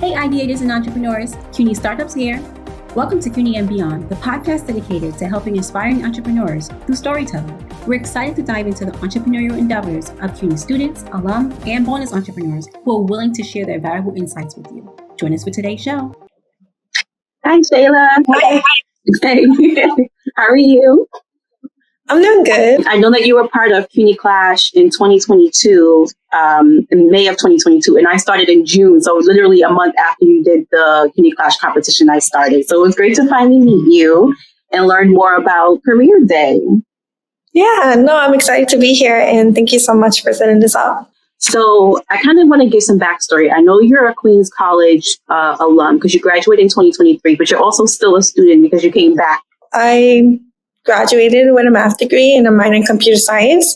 Hey, ideators and entrepreneurs, CUNY Startups here. Welcome to CUNY and Beyond, the podcast dedicated to helping inspiring entrepreneurs through storytelling. We're excited to dive into the entrepreneurial endeavors of CUNY students, alum, and bonus entrepreneurs who are willing to share their valuable insights with you. Join us for today's show. Hi, Sheyla. Hi. Hey. How are you? I'm doing good. I know that you were part of CUNY Clash in 2022, in May of 2022, and I started in June. So literally a month after you did the CUNY Clash competition, I started. So it was great to finally meet you and learn more about CareerDay. Yeah, no, I'm excited to be here, and thank you so much for setting this up. So I kind of want to give some backstory. I know you're a Queens College alum because you graduated in 2023, but you're also still a student because you came back. I graduated with a math degree and a minor in computer science.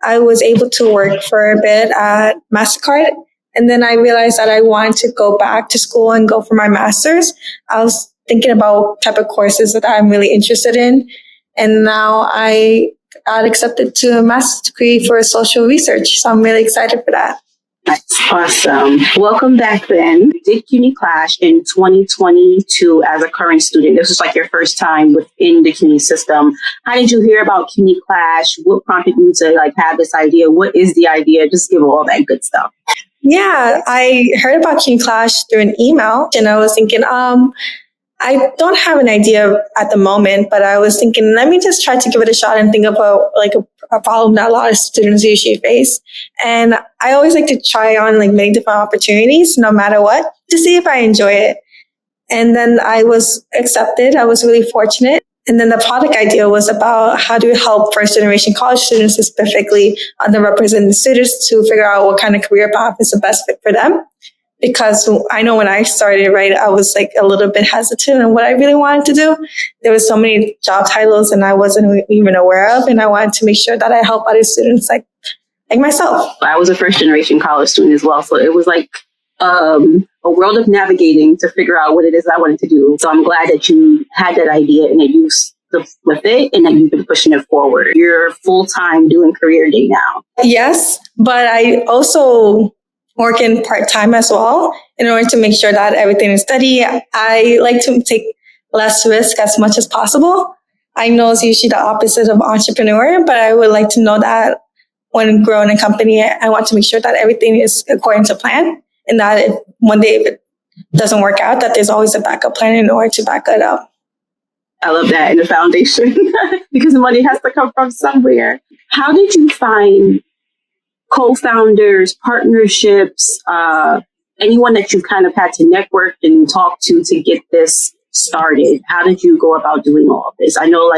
I was able to work for a bit at MasterCard, and then I realized that I wanted to go back to school and go for my master's. I was thinking about what type of courses that I'm really interested in, and now I got accepted to a master's degree for social research, so I'm really excited for that. That's awesome. Welcome back then. You did CUNY Clash in 2022 as a current student. This was like your first time within the CUNY system. How did you hear about CUNY Clash? What prompted you to have this idea? What is the idea? Just give all that good stuff. Yeah, I heard about CUNY Clash through an email, and I was thinking, I don't have an idea at the moment, but I was thinking, let me just try to give it a shot and think about a problem that a lot of students usually face. And I always like to try on many different opportunities, no matter what, to see if I enjoy it. And then I was accepted. I was really fortunate. And then the product idea was about how to help first generation college students, specifically underrepresented students, to figure out what kind of career path is the best fit for them. Because I know when I started, I was a little bit hesitant on what I really wanted to do. There was so many job titles and I wasn't even aware of. And I wanted to make sure that I help other students like myself. I was a first generation college student as well. So it was a world of navigating to figure out what it is I wanted to do. So I'm glad that you had that idea and that you stuck with it and that you've been pushing it forward. You're full-time doing CareerDay now. Yes, but I also working part-time as well in order to make sure that everything is steady. I like to take less risk as much as possible. I know it's usually the opposite of entrepreneur, but I would like to know that when growing a company, I want to make sure that everything is according to plan, and that if one day if it doesn't work out, that there's always a backup plan in order to back it up. I love that in the foundation because money has to come from somewhere. How did you find co-founders, partnerships, anyone that you kind of had to network and talk to get this started? How did you go about doing all of this? I know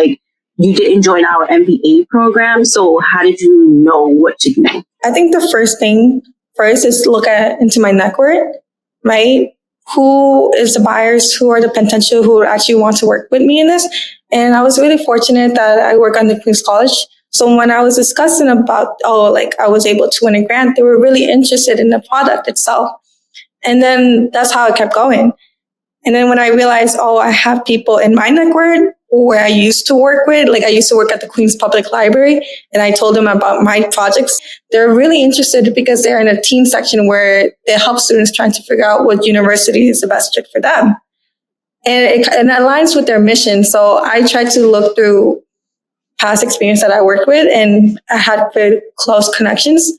you didn't join our MBA program, so how did you know what to do? I think the first thing is look into my network, right? Who is the buyers? Who are the potential who actually want to work with me in this? And I was really fortunate that I work on the Queens College. So when I was discussing about, I was able to win a grant, they were really interested in the product itself. And then that's how it kept going. And then when I realized, I have people in my network where I used to work with, I used to work at the Queens Public Library, and I told them about my projects. They're really interested because they're in a team section where they help students trying to figure out what university is the best fit for them. And it aligns with their mission. So I tried to look through past experience that I worked with, and I had very close connections.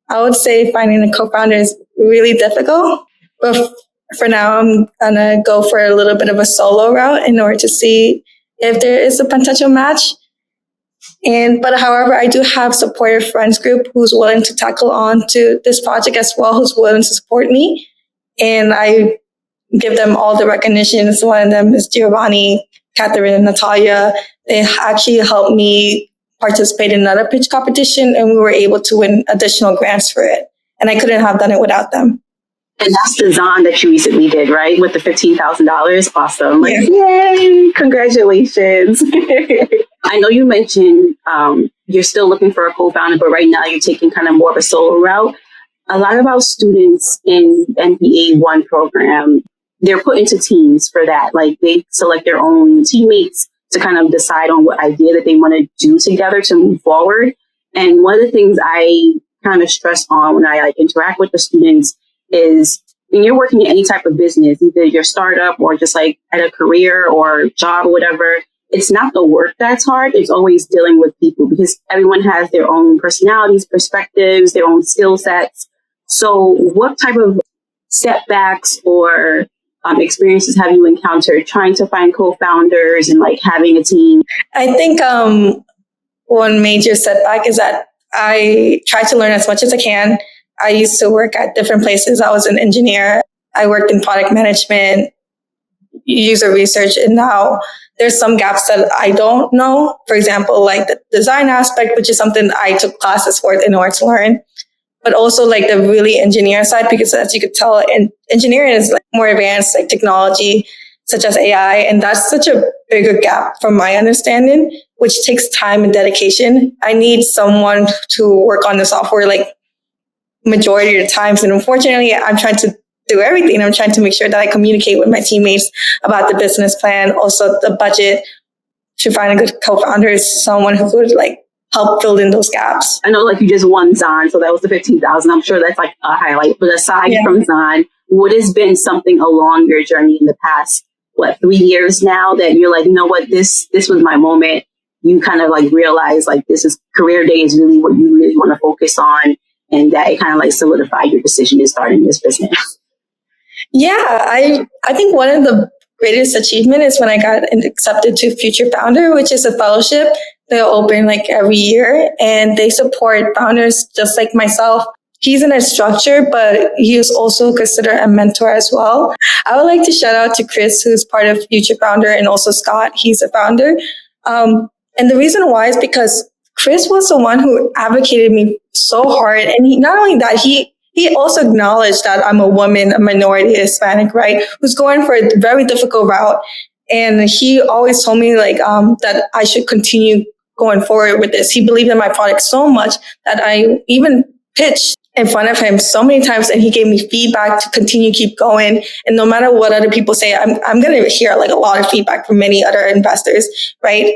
I would say finding a co-founder is really difficult, but for now, I'm gonna go for a little bit of a solo route in order to see if there is a potential match. But however, I do have supportive friends group who's willing to tackle on to this project as well, who's willing to support me, and I give them all the recognitions. One of them is Giovanni, Catherine, and Natalia. They actually helped me participate in another pitch competition, and we were able to win additional grants for it. And I couldn't have done it without them. And that's the Zon that you recently did, right? With the $15,000. Awesome. Yeah. Yay! Congratulations. I know you mentioned you're still looking for a co-founder, but right now you're taking kind of more of a solo route. A lot of our students in MBA 1 program, they're put into teams for that. They select their own teammates to kind of decide on what idea that they want to do together to move forward. And one of the things I kind of stress on when I interact with the students is when you're working in any type of business, either your startup or just like at a career or job or whatever, it's not the work that's hard. It's always dealing with people because everyone has their own personalities, perspectives, their own skill sets. So what type of setbacks or experiences have you encountered trying to find co-founders and like having a team? I think one major setback is that I try to learn as much as I can. I used to work at different places. I was an engineer. I worked in product management, user research, and now there's some gaps that I don't know. For example, like the design aspect, which is something I took classes for in order to learn, but also like the really engineer side, because as you could tell, engineering is like more advanced, like technology, such as AI. And that's such a bigger gap from my understanding, which takes time and dedication. I need someone to work on the software like majority of the times. And unfortunately, I'm trying to do everything. I'm trying to make sure that I communicate with my teammates about the business plan, also the budget. To find a good co-founder is someone who would like help fill in those gaps. I know like you just won Zon, so that was the 15,000. I'm sure that's like a highlight. But aside from Zon, what has been something along your journey in the past, 3 years now that you're like, you know what, this was my moment. You kind of like realize like CareerDay is really what you really want to focus on, and that it kind of like solidified your decision in starting this business. Yeah, I think one of the greatest achievement is when I got accepted to Future Founder, which is a fellowship they'll open like every year, and they support founders just like myself. He's in a structure, but he is also considered a mentor as well. I would like to shout out to Chris, who's part of Future Founder, and also Scott, he's a founder. And the reason why is because Chris was the one who advocated me so hard. And not only that, he also acknowledged that I'm a woman, a minority, Hispanic, right, who's going for a very difficult route. And he always told me like that I should continue going forward with this. He believed in my product so much that I even pitched in front of him so many times, and he gave me feedback to keep going. And no matter what other people say, I'm going to hear like a lot of feedback from many other investors, right?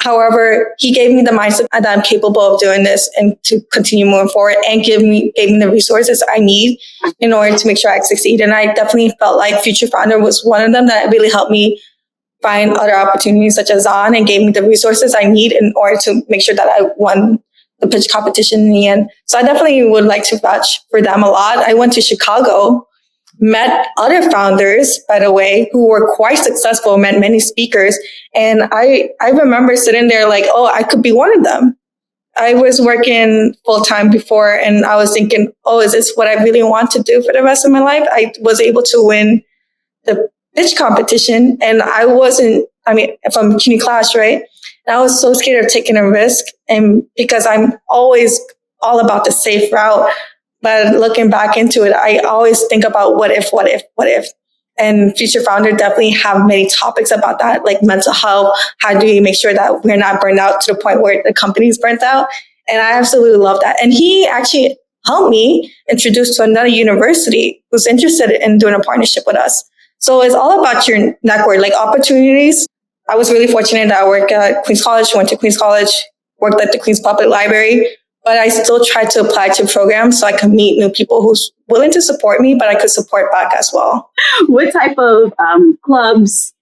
However, he gave me the mindset that I'm capable of doing this and to continue moving forward, and gave me the resources I need in order to make sure I succeed. And I definitely felt like Future Founder was one of them that really helped me find other opportunities such as Zon, and gave me the resources I need in order to make sure that I won the pitch competition in the end. So I definitely would like to vouch for them a lot. I went to Chicago, met other founders, by the way, who were quite successful, met many speakers. And I remember sitting there like, oh, I could be one of them. I was working full time before, and I was thinking, oh, is this what I really want to do for the rest of my life? I was able to win the pitch competition, and from CUNY class, right? And I was so scared of taking a risk, and because I'm always all about the safe route. But looking back into it, I always think about what if. And Future Founder definitely have many topics about that, like mental health. How do you make sure that we're not burned out to the point where the company is burnt out? And I absolutely love that. And he actually helped me introduce to another university who's interested in doing a partnership with us. So it's all about your network, like opportunities. I was really fortunate that I worked at Queens College, went to Queens College, worked at the Queens Public Library. But I still try to apply to programs so I can meet new people who's willing to support me, but I could support back as well. What type of clubs,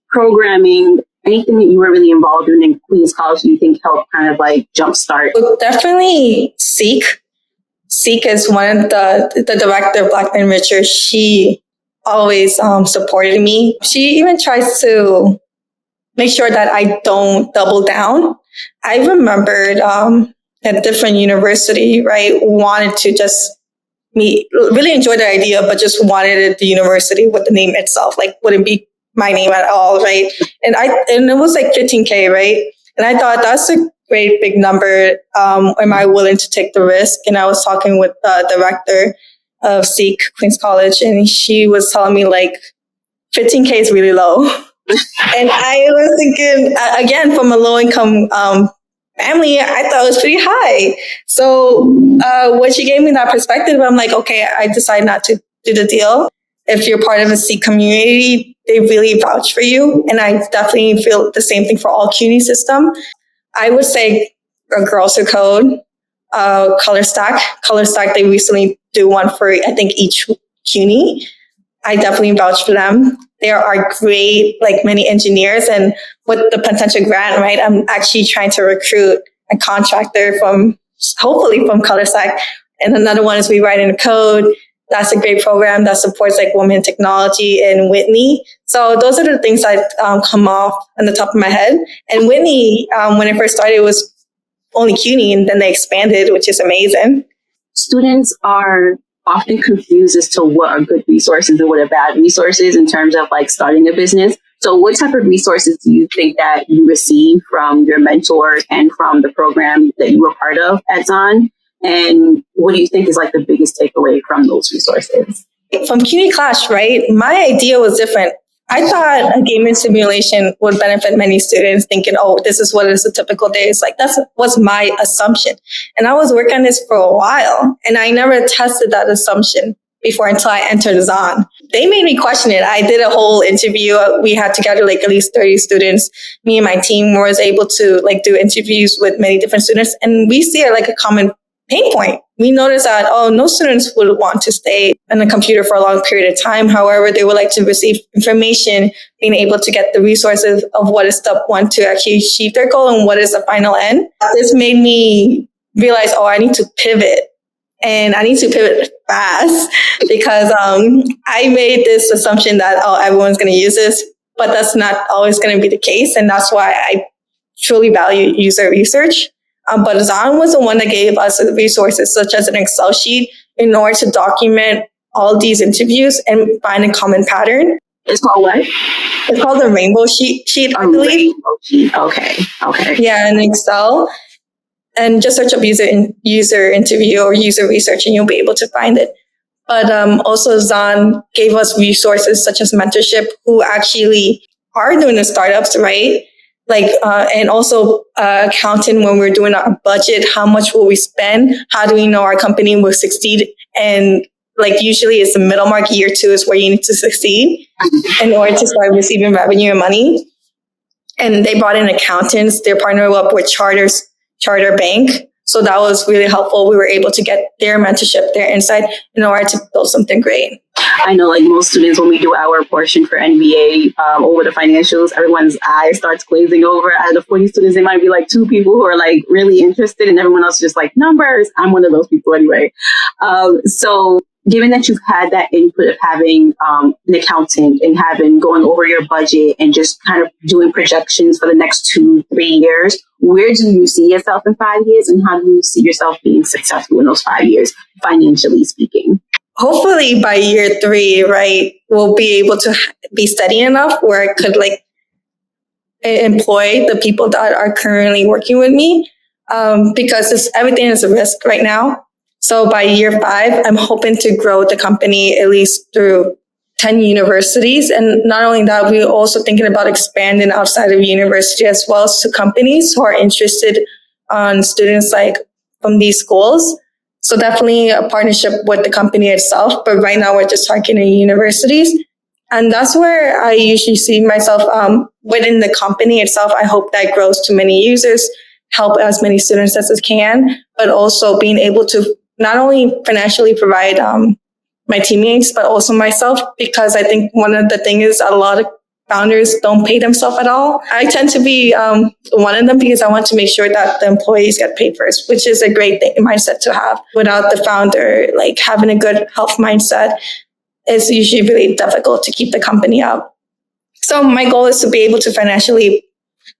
programming, anything that you were really involved in Queens College do you think helped kind of like jumpstart? Well, definitely Seek. Seek is one of the director of Black Men Richer. She always supported me. She even tries to make sure that I don't double down. I remembered at a different university, right, wanted to just really enjoyed the idea, but just wanted it the university with the name itself, like wouldn't be my name at all, right? And it was like 15K, right? And I thought that's a great big number. Am I willing to take the risk? And I was talking with the director of Seek Queens College, and she was telling me like 15K is really low. And I was thinking, again, from a low income family, I thought it was pretty high. So when she gave me that perspective, I'm like, okay, I decided not to do the deal. If you're part of a Sikh community, they really vouch for you. And I definitely feel the same thing for all CUNY system. I would say a Girls Who Code, Color Stack. Color Stack, they recently do one for, I think, each CUNY. I definitely vouch for them. They are great, like many engineers. And with the potential grant, right, I'm actually trying to recruit a contractor hopefully from Colorsac. And another one is rewriting code. That's a great program that supports like women in technology in Whitney. So those are the things that come off on the top of my head. And Whitney, when I first started, it was only CUNY, and then they expanded, which is amazing. Students are often confused as to what are good resources and what are bad resources in terms of like starting a business. So what type of resources do you think that you receive from your mentors and from the program that you were part of at Zon? And what do you think is like the biggest takeaway from those resources? From CUNY Clash, right? My idea was different. I thought a gaming simulation would benefit many students thinking, oh, this is what is a typical day. It's like, that was my assumption. And I was working on this for a while, and I never tested that assumption before until I entered Zon. They made me question it. I did a whole interview. We had together like at least 30 students. Me and my team was able to like do interviews with many different students, and we see it like a common pain point. We noticed that, no students would want to stay on a computer for a long period of time. However, they would like to receive information, being able to get the resources of what is step one to actually achieve their goal and what is the final end. This made me realize, I need to pivot. And I need to pivot fast because I made this assumption that, everyone's going to use this, but that's not always going to be the case. And that's why I truly value user research. But Zon was the one that gave us the resources, such as an Excel sheet, in order to document all these interviews and find a common pattern. It's called what? It's called the rainbow sheet, I believe. Rainbow sheet. Okay. Yeah, in Excel. And just search up user interview or user research, and you'll be able to find it. But also Zon gave us resources such as mentorship, who actually are doing the startups, right? Like, and also accounting when we're doing our budget, how much will we spend? How do we know our company will succeed? And like usually it's the middle mark, year 2 is where you need to succeed in order to start receiving revenue and money. And they brought in accountants. They're partnered up with Charter Bank. So that was really helpful. We were able to get their mentorship, their insight in order to build something great. I know like most students, when we do our portion for NBA over the financials, everyone's eye starts glazing over. Out of the 40 students, there might be like 2 people who are like really interested and everyone else is just like numbers. I'm one of those people anyway. So given that you've had that input of having an accountant and going over your budget and just kind of doing projections for the next 2-3 years, where do you see yourself in 5 years, and how do you see yourself being successful in those 5 years, financially speaking? Hopefully by year 3, right, we'll be able to be steady enough where I could like employ the people that are currently working with me, because everything is a risk right now. So by year 5, I'm hoping to grow the company at least through 10 universities. And not only that, we're also thinking about expanding outside of university as well as to companies who are interested on students like from these schools. So definitely a partnership with the company itself. But right now we're just targeting universities. And that's where I usually see myself within the company itself. I hope that grows to many users, help as many students as it can, but also being able to not only financially provide my teammates, but also myself, because I think one of the things is a lot of founders don't pay themselves at all. I tend to be one of them because I want to make sure that the employees get paid first, which is a great mindset to have. Without the founder like having a good health mindset, it's usually really difficult to keep the company up. So my goal is to be able to financially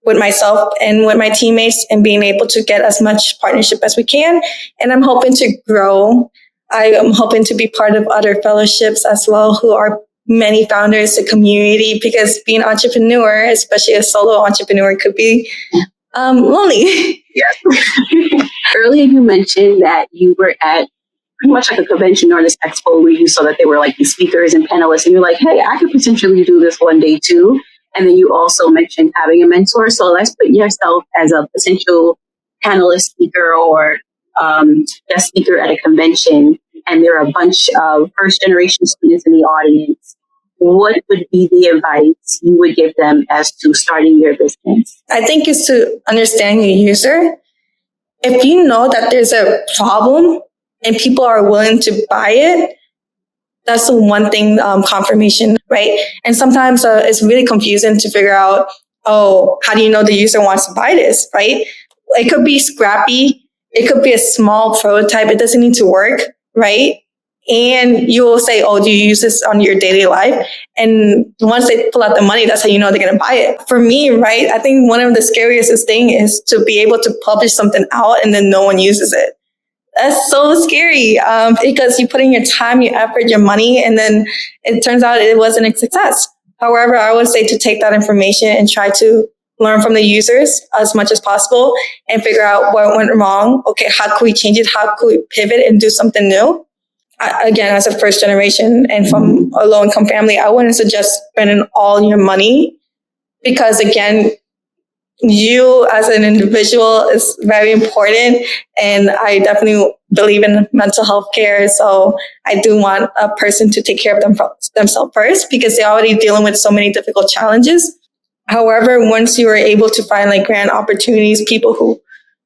with myself and with my teammates and being able to get as much partnership as we can. And I'm hoping to grow. I am hoping to be part of other fellowships as well, who are many founders, the community, because being an entrepreneur, especially a solo entrepreneur, could be lonely. Yes. Earlier you mentioned that you were at pretty much like a convention or this expo where you saw that there were like these speakers and panelists and you're like, hey, I could potentially do this one day too. And then you also mentioned having a mentor. So let's put yourself as a potential panelist speaker or guest speaker at a convention. And there are a bunch of first generation students in the audience. What would be the advice you would give them as to starting your business? I think it's to understand your user. If you know that there's a problem and people are willing to buy it, That's the one thing, confirmation, right? And sometimes it's really confusing to figure out, oh, how do you know the user wants to buy this, right? It could be scrappy. It could be a small prototype. It doesn't need to work, right? And you will say, oh, do you use this on your daily life? And once they pull out the money, that's how you know they're going to buy it. For me, right, I think one of the scariest things is to be able to publish something out and then no one uses it. That's so scary, because you put in your time, your effort, your money, and then it turns out it wasn't a success. However, I would say to take that information and try to learn from the users as much as possible and figure out what went wrong. Okay, how can we change it? How can we pivot and do something new? Again, as a first generation and from a low income family, I wouldn't suggest spending all your money because, again, you as an individual is very important. And I definitely believe in mental health care. So I do want a person to take care of themselves first because they're already dealing with so many difficult challenges. However, once you are able to find like grant opportunities, people who,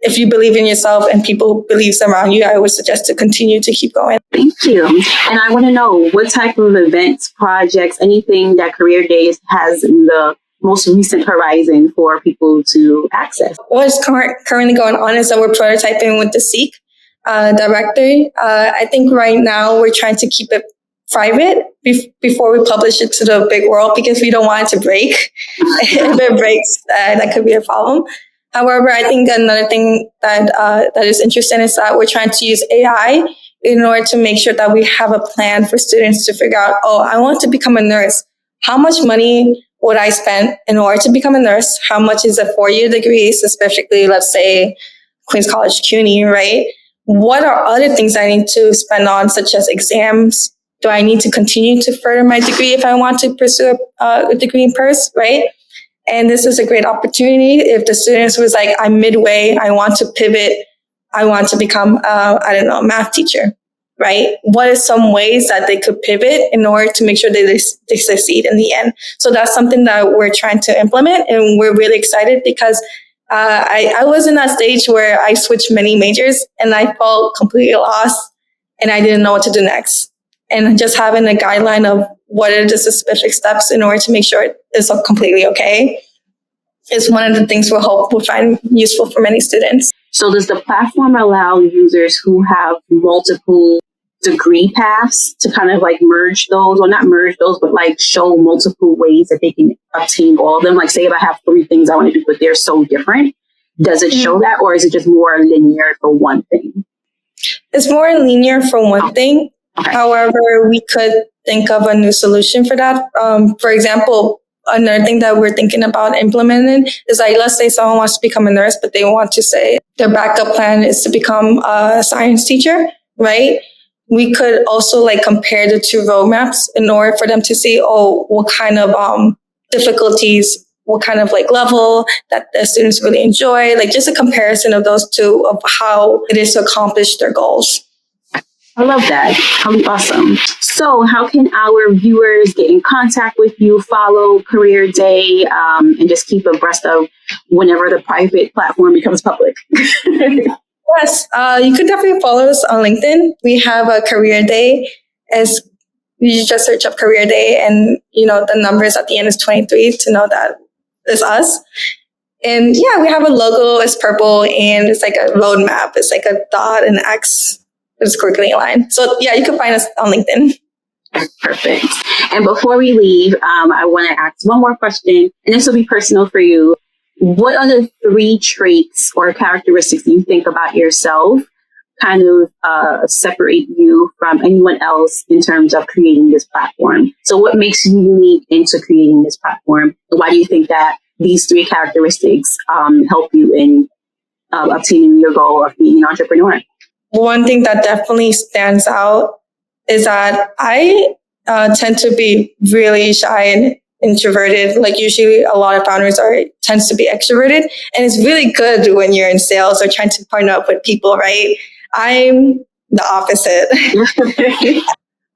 if you believe in yourself and people who believe around you, I would suggest to continue to keep going. Thank you. And I want to know what type of events, projects, anything that CareerDay has in the most recent horizon for people to access. What's currently going on is that we're prototyping with the Seek directory. I think right now we're trying to keep it private before we publish it to the big world because we don't want it to break. If it breaks, that could be a problem. However, I think another thing that is interesting is that we're trying to use AI in order to make sure that we have a plan for students to figure out, oh, I want to become a nurse. How much money would I spend in order to become a nurse? How much is a 4-year degree, specifically, let's say, Queens College, CUNY, right? What are other things I need to spend on, such as exams? Do I need to continue to further my degree if I want to pursue a degree in PERS, right? And this is a great opportunity. If the students was like, I'm midway, I want to pivot, I want to become, a math teacher, right? What are some ways that they could pivot in order to make sure they succeed in the end? So that's something that we're trying to implement, and we're really excited because I was in that stage where I switched many majors and I felt completely lost and I didn't know what to do next. And just having a guideline of what are the specific steps in order to make sure it's completely okay is one of the things we hope will find useful for many students. So does the platform allow users who have multiple degree paths to kind of like merge those, or not merge those, but like show multiple ways that they can obtain all of them? Like say if I have 3 things I want to do, but they're so different, does it show that, or is it just more linear for one thing? It's more linear for one thing. Okay. However, we could think of a new solution for that. For example, another thing that we're thinking about implementing is like, let's say someone wants to become a nurse, but they want to say their backup plan is to become a science teacher, right? We could also like compare the 2 roadmaps in order for them to see, oh, what kind of difficulties, what kind of like level that the students really enjoy, like just a comparison of those 2 of how it is to accomplish their goals. I love that. Awesome. So how can our viewers get in contact with you, follow CareerDay, and just keep abreast of whenever the private platform becomes public? Yes, you could definitely follow us on LinkedIn. We have a CareerDay. As you just search up CareerDay, and the numbers at the end is 23 to know that it's us. And yeah, we have a logo. It's purple, and it's like a roadmap. It's like a dot and X. It's quickly aligned. So yeah, you can find us on LinkedIn. Perfect. And before we leave, I want to ask one more question, and this will be personal for you. What are the 3 traits or characteristics you think about yourself kind of separate you from anyone else in terms of creating this platform? So what makes you unique into creating this platform? Why do you think that these 3 characteristics help you in obtaining your goal of being an entrepreneur? One thing that definitely stands out is that I tend to be really shy and introverted. Like usually a lot of founders tends to be extroverted, and it's really good when you're in sales or trying to partner up with people, right? I'm the opposite.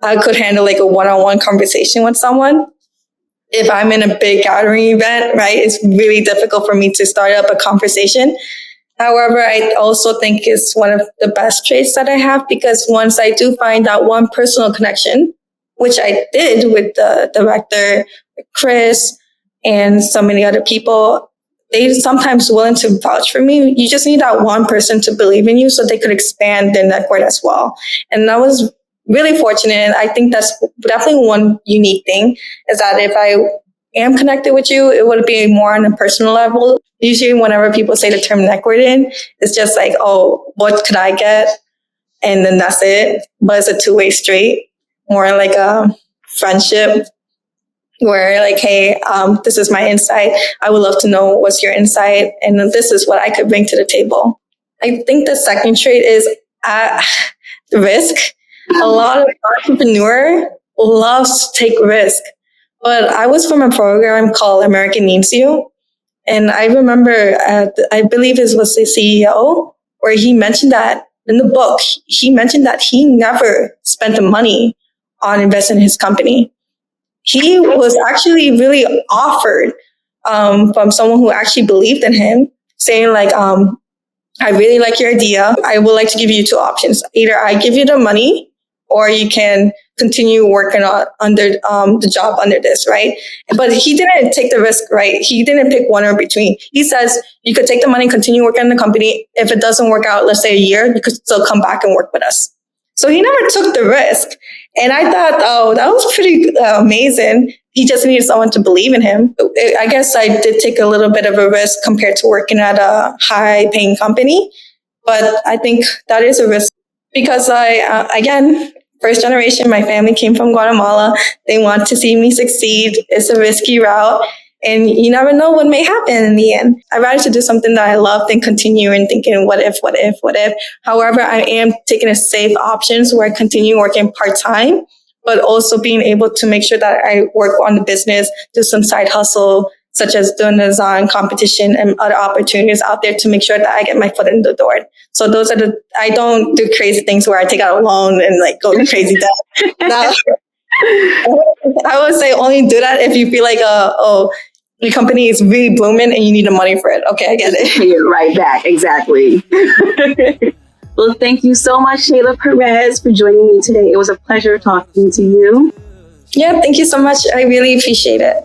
I could handle like a one-on-one conversation with someone. If I'm in a big gathering event, right, it's really difficult for me to start up a conversation. However, I also think it's one of the best traits that I have, because once I do find that one personal connection which I did with the director, Chris, and so many other people. They sometimes willing to vouch for me. You just need that one person to believe in you so they could expand their network as well. And I was really fortunate. I think that's definitely one unique thing is that if I am connected with you, it would be more on a personal level. Usually whenever people say the term networking, it's just like, oh, what could I get? And then that's it. But it's a two-way street, more like a friendship where like, hey, this is my insight. I would love to know what's your insight. And this is what I could bring to the table. I think the second trait is risk. A lot of entrepreneurs loves to take risk. But I was from a program called American Needs You. And I remember, I believe it was the CEO, where he mentioned that in the book, he mentioned that he never spent the money on investing in his company. He was actually really offered from someone who actually believed in him, saying like, I really like your idea. I would like to give you two options. Either I give you the money or you can continue working on under the job under this, right? But he didn't take the risk, right? He didn't pick one or between. He says you could take the money, continue working in the company. If it doesn't work out, let's say a year, you could still come back and work with us. So he never took the risk. And I thought, oh, that was pretty amazing. He just needed someone to believe in him. I guess I did take a little bit of a risk compared to working at a high paying company. But I think that is a risk because again, first generation, my family came from Guatemala. They want to see me succeed. It's a risky route. And you never know what may happen in the end. I'd rather to do something that I love than continue and thinking, what if? However, I am taking a safe options where I continue working part-time, but also being able to make sure that I work on the business, do some side hustle, such as doing design competition and other opportunities out there to make sure that I get my foot in the door. So those are I don't do crazy things where I take out a loan and like go crazy debt. I would say only do that if you feel like, the company is really booming and you need the money for it. Okay, I get it. Pay it right back. Exactly. Well, thank you so much, Sheyla Perez, for joining me today. It was a pleasure talking to you. Yeah, thank you so much. I really appreciate it.